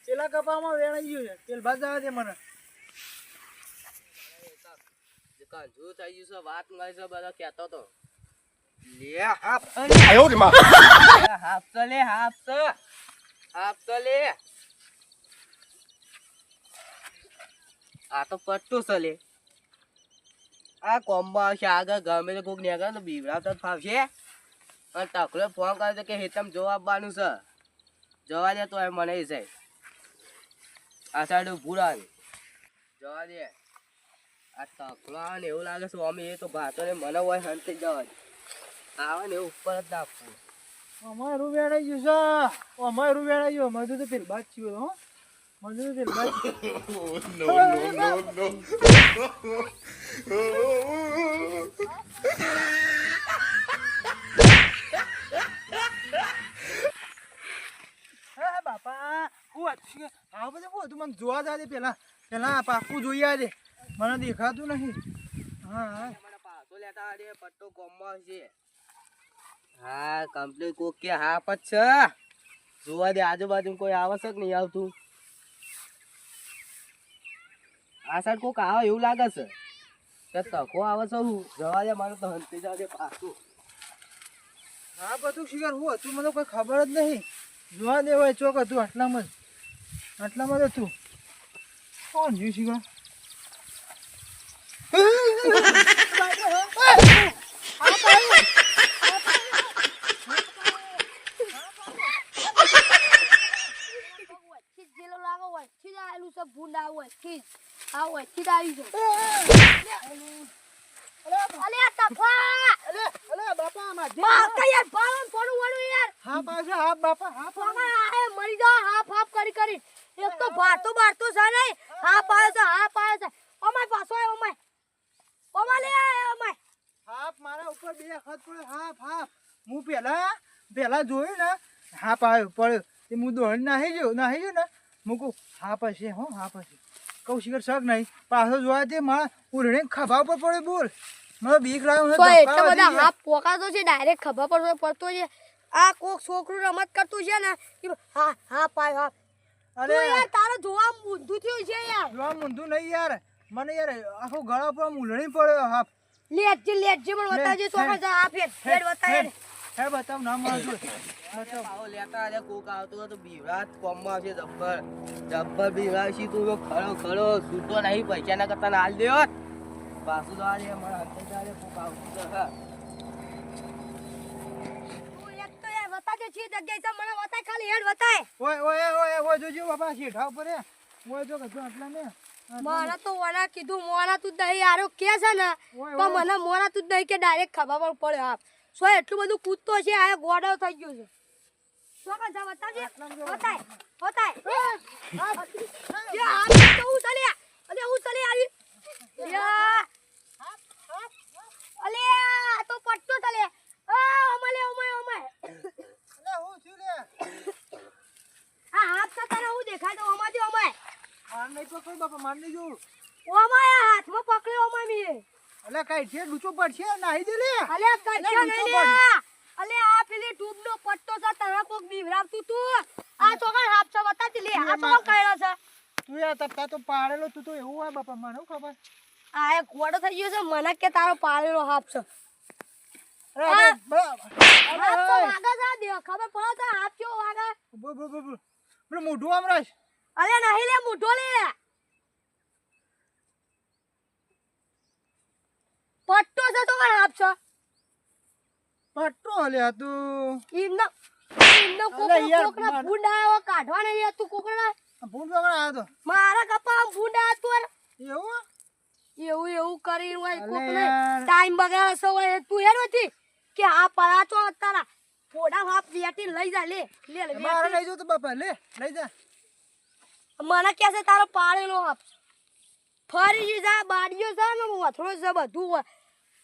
પેલા કપામાં વેણાઈ ગયું છે તેલ ભાત જવા દે મને કંજુ થઈ ગયું છે વાત નહીં છે બધા કહેતો તો લે હાપ આયો રે માં હાફ તો લે હાફ તો લે આ તો પટ્ટું છે લે આ કોમ્બા આવશે આગળ ગમે તે કોક નીકળે તો બીવડાવતા જ ફાવશે અને તકલો ફોન કરે છે કે હેતમ જવાબ આપવાનું છે જવા દે તો એ મને જાય આ સાઈડ ઊભું રહે જવા દે આ તકલો આવે ને એવું લાગે છે અમે એ તો ભાતો ને મને હોય હંતી જવા દે આવે ને ઉપર જ નાખવું અમારું વેણાઈ ગયું છે અમારું વેણાઈ ગયું મજુ તો પેલ ભાત થયું હો મજુ તો પેલ ભાત નો બાપા હું આ બધું હું તું મને જોવા જા દે પેલા પાકું જોઈ આ દે મને દેખાતું નહીં હા મને પાછો લેતા આવજે પટ્ટો કોમમાં છે હા કમ્પ્લીટ કોક કે હાફ જ છે જોવા દે આજુબાજુ કોઈ આવશ્યક નહીં આવતું આ સાઈડ કોક આવે એવું લાગે છે કે તકો આવે છે હું જવા દે મને તો હંતી જાજે પાછું હા બધું શિકાર હું હતું મને કોઈ ખબર જ નહીં જોવા દે હોય ચોક હતું આટલામાં જ હતું કોણ જોયું શિકાર પેલા જોયું ને હાપ આવ્યો પડ્યો તે હું દોડી નાહી ગયો ને મૂકું હાપ હશે હો હાપ હશે કહું શિખર શક નહીં પાછો જોવા તે મારા ઉરણે ખભા ઉપર પડ્યો બોલ મને બીક લાગ્યો એટલા બધા હાપ પોકાતો છે ડાયરેક્ટ ખભા પર પડતો છે આ કોક છોકરું રમત કરતું છે ને હા હા પાય હા અરે યાર તારો જોવા ઊંધું થયું છે યાર જોવા ઊંધું નહીં યાર મને યાર આખો ગળા પર ઉલણી પડ્યો હાપ લેજે પણ બતાવજે છોકરો જા આ ફેર બતાય હે બતાવ નામ મારજો આવો લેતા આજે કોક આવતો તો બીવરાત કોમમાં આવશે જબ્બર બીવરાશી તું તો ખરો સૂતો નહીં પૈસા ના કરતા હાલ દેવો પાછું તો આજે મને હંતે જાડે કોક આવતું તો હા તું એક તો યાર બતાજે છી જગ્યાએ છે મને બતાય ખાલી હેડ બતાય ઓય જોજો બાપા શેઠા ઉપર ઓય જો કજો આટલા ને મને તો ઓના કીધું મોના તું દહીં આરો કે છે ને તો મને મોના તું દહીં કે ડાયરેક્ટ ખભા પર પડ્યો આપ સો એટલું બધું કૂદતો છે આ ગોડો થઈ ગયો છે છોકરા જા બતાજે બતાય યાર તો હું ચાલે આવી યાર અલે આ તો પટ્ટો ચાલે ઓમાલે અલે હું છું રે આ હાથ સતાને હું દેખાય તો ઓમાજે ઓમાય માર નહીં પકડ બાપા માર નહીં જો ઓમાય હાથમાં પકડ્યો ઓમાય મી અલે કઈ છે ડૂચો પડશે નાહી દે લે અલે કચ્છા નહીં લે અલે આ પેલી ટ્યુબ નો પટ્ટો છે તને કોક બીવરાવતું તું આ છોકરા હાફ છે બતાતી લે આ તો કઈરો છે તું યાર તપતા તો પાડેલો તું તો એવું હોય બાપા મને ખબર આ એક ગોડો થઈ ગયો છે મને કે તારો પાળેલો હાફ છે અરે હાફ તો વાગે છે દે ખબર પડે છે હાફ કેવો વાગે બોલ મોઢું આમ રાખ અલે નહીં લે મુઠો લે પટ્ટો છે તો કઈ હાફ છે પટ્ટો લે તું ઇનો કોકના ભૂંડા કાઢવા નહીં તું કોકના ભૂલ પકડ આ તો મારા કપા ભૂંડા તું એવું કરી હોય કોકને ટાઈમ બગાડે છે હોય તું હેર હતી કે આ પરાચો તારા ફોડા હાફ વેટી લઈ જા લે મારે લઈ જો તો બાપા લઈ જા મને કે છે તારો પાળેલો હાફ ફરી જા બાડીઓ છે ને મથરો છે બધું હોય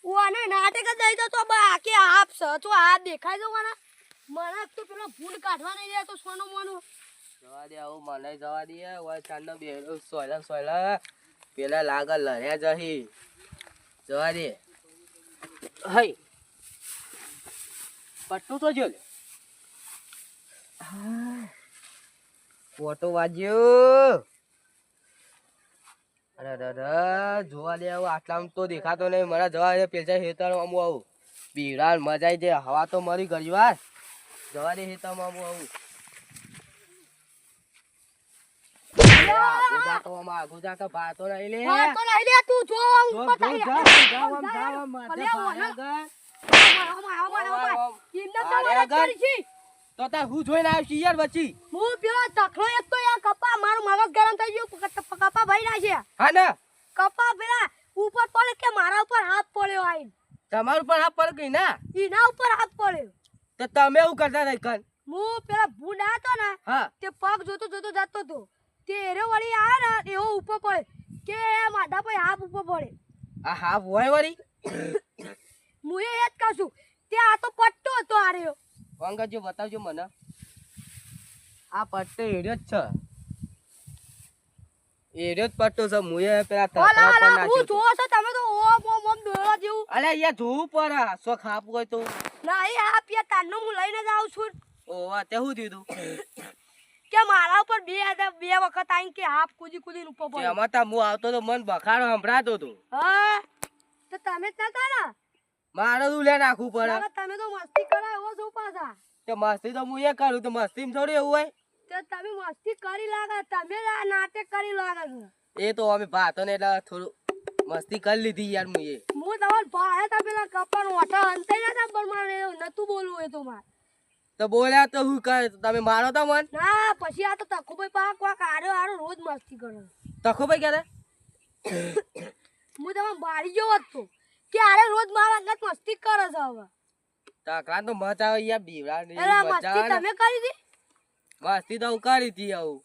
ઓને નાટક દઈ દો તો બાકી હાફ છે તો આ દેખાય જો મને તો પેલો ભૂંડ કાઢવા નહીં જાય તો સોનું મોનું જવા દે આવું મને જવા દે ઓય ચાંદનો બેડો સોયલા પેલા લાગે લડ્યા જહી જવા દે હઈ પટ્ટું તો જો લે પોટો વાજ્યો. અરે દાદા જોવા દે આવું આટલામાં તો દેખાતો નહીં. મને જવા દે પેલા હેતરમાં આવું આવું બીવડાન મજા આવી જાય. હવા તો મરી ગઈ વાર. જવા દે હેતરમાં આવું આવું. આગોજા તો આમાં આગોજા તો ભાતો નહીં લે. હા, તો લઈ લે તું જો જો, ઉપર જો, તારી જા, હાથે. જા, આમ, જા, આમ, માથે ભલે આવો, ભારે ગર. એમને અરે તમારે ગર. કરી છે. તો તાર હું જોઈને આવ્યો છું યાર વચ્ચી. હું પેલો તખલો એક તો યાર કપા મારું મગજ ગરમ થઈ ગયું કપા ભાઈ ના છે હા ને કપા પેલા ઉપર પડે કે મારા ઉપર હાથ પડ્યો આઈ તમારું પણ આ પર ગઈ ના. એના ઉપર હાથ પડ્યો તો તમે એવું કરતા હતા કન. હું પેલા ભૂંડા હતો ને હા તે પગ જોતો જોતો જતો હતો તે એરો વળી આવ્યા ને એવો ઉપર પડે કે માધા ભાઈ હાથ ઉપર પડે આ હા હોય વળી. હું એ જ કહું છું તે આ તો પટ્ટો હતો આર્યો વાંગાજો બતાવજો મને. આ પટ્ટો એડ્યો જ છે. એડ્યો જ પટ્ટો છે. મુએ પેલા તકલા પર ઓલા હું નાખ્યો તો. જોવો છો તમે તો ઓમ દોડો જેવું અલે અહીંયા જોવું પડે. સો ખાપ હોય તો. નહીં આ પિયા તારનો હું લઈને જ આવું છું ઓવા તે શું થયું તું? કે મારા ઉપર બે વખત આઈને કે હાફ કૂદી કૂદીને ઉપર પડ્યો એમાં તા હું આવતો તો મન બખાડો સંભળાતો તું. હા તો તમે જ નતા ને મારે તું લે નાખવું પડે. હવે તમે તો મસ્તી કરાવો છો પાછા તે મસ્તી તો હું એ કરું તો મસ્તીમાં થોડી એવું હોય. તે તમે મસ્તી કરી લાગે તમે જ આ નાટક કરી લાગે છો એ તો અમે ભાતો ને એટલે થોડું મસ્તી કરી લીધી યાર મુએ. હું તમાર ભાઈ હતા પેલા કપાનો ઓઠા હંતાઈ નતા પણ મારે નતું બોલવું એ તો મારે તો બોલ્યા તો હું કરે તમે મારો તો મન. ના પછી આ તો તખુભાઈ પાક વાક આરો રોજ મસ્તી કરે તખો ભાઈ ક્યારે હું તમારે બાળી ગયો હતો કે આરે રોજ મારા અંગત મસ્તી કરે છે હવે તકલા તો મજા આવે યાર બીવડા ને અરે આ મજા મસ્તી આવે ને. તમે કરી હતી મસ્તી તો હું કરી હતી આવું.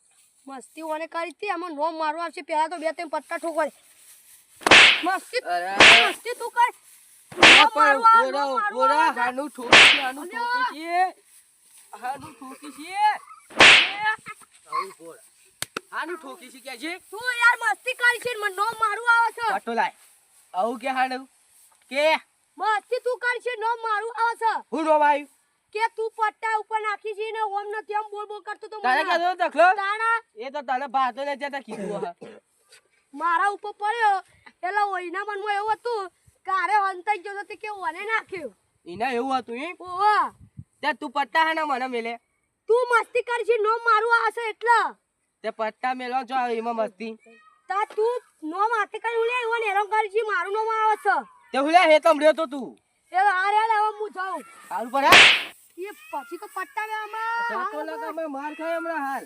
મસ્તી ઓને કરી હતી આમાં નો મારવા આવશે પેલા તો બે ત્રણ પટ્ટા ઠોકવાય મસ્તી અરે મસ્તી તું કર આ નો પણ મારવા, નો ગોરા મારવા ગોરા આવશે. હાનું ઠોકી છે હાનું ઠોકી છે હાનું ઠોકી છે આવું ગોરા હાનું ઠોકી છે કે છે તું યાર મસ્તી કરી છે મને નો મારવું આવે છે પટો લાય આવું કે હાનું કે મસ્તી તું કરી છે નો મારવું આવે છે હું નો આવ્યું કે તું પટ્ટા ઉપર નાખી છે ને ઓમ નથી આમ બોલ બોલ કરતો તો તારે મને કહેતો તખલો તાણા એ તો તને ભાતો ને જતા કીધું હા મારા ઉપર પડ્યો એટલે ઓઈના મનમાં એવું હતું કે આરે હંતાઈ ગયો તો તે કે ઓને નાખ્યો એના એવું હતું એમ ઓવા તે તું પટ્ટા હાના મને મેલે તું મસ્તી કરી છે નો મારવું આવે છે એટલે તે પટ્ટા મેલો છો એમાં મસ્તી તા તું નો માથે કરી લે ઓને હેરાન કરી છે મારું નામ આવે છે તે હું લે હે તમ રહ્યો તો તું એ આરે હવે હું જાઉં સારું પર હા એ પછી તો પટ્ટા મે આમાં જાતો લગા મેં માર ખાય હમણાં હાલ